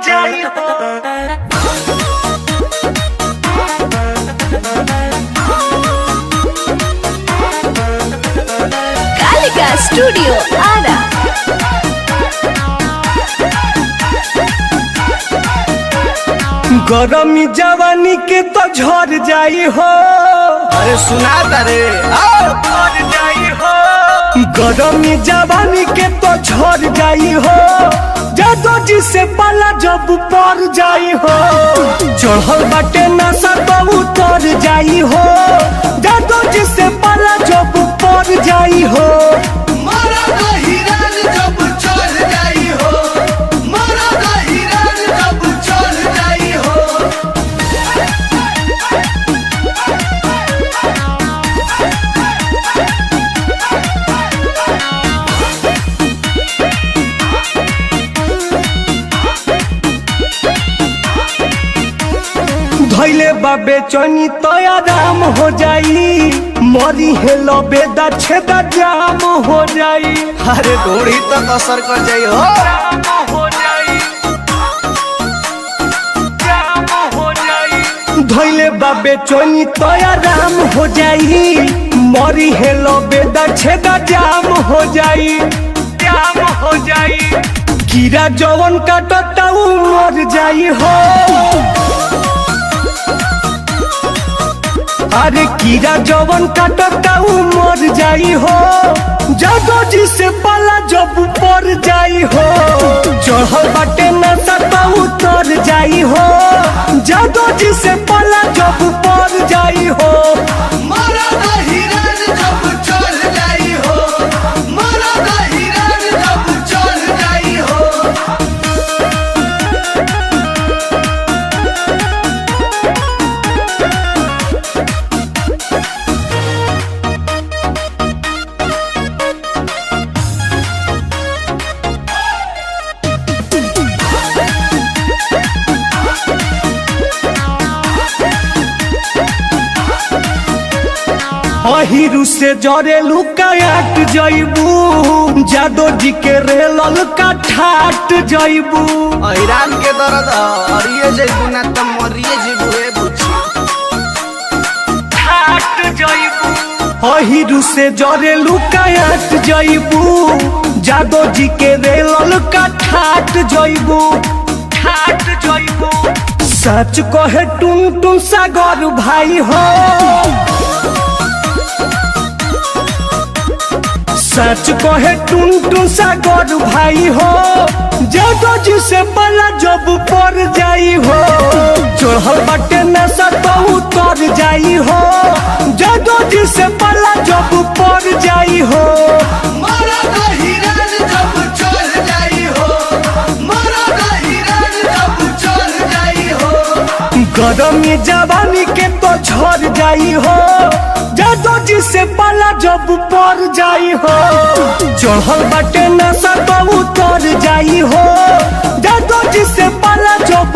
जाई हो। कालिका स्टूडियो आरा। गरमी जवानी के तो झड़ जाई हो। अरे सुना तारे झड़ जाई हो। गरमी जवानी के तो झड़ जाई हो। जादो जी से पाला जब पड़ जाई हो। चढ़ल बाटे नशा तो उतर जाई हो। जादो जी से पाला जब पड़ जाई हो। धैले बाबे चनी तो आराम हो जाई। मरी है लबेदा छेदा जाम हो जाई। अरे थोड़ी तक असर कर जाई हो। जाम हो जाई। जाम हो जाई। धैले बाबे चनी तो आराम हो जाई। मरी है लबेदा छेदा जाम हो जाई। जाम हो जाई। कीड़ा जवन काटता उ मर जाई हो। अरे कीड़ा जवन काटता उ मर जाई हो। जादो जी से पाला जब पड़ जाई हो। चढ़ल बाटे नशा तो उतर जाई हो। जादो जी से पाला जब पड़ जाई हो। अहिरु से जरे लुकाट जइबू। जादो जी के रेलल का ठाट जइबू। ईरान के दर्द अरिए जेबू ना त मरिए जेबू हे बुझी। ठाट जइबू। अहिरु से जरे लुकाट जइबू। जादो जी के रेलल का ठाट जइबू। ठाट जइबू। सच कहे टुन टुन सागर भाई हो। सच कहे टुन टुन सागर भाई हो। जादो जी से पाला जब पड़ जाई हो। चढ़ल बाटे नशा तो उतर जाई हो। जादो जी से पाला जब पड़ जाई हो। गरमी जवानी के तो झड़ जाई हो। जादो जी से पाला जब पड़ जाई हो। चढ़ल बाटे नशा तो उतर जाई हो। जादो जी से पाला जब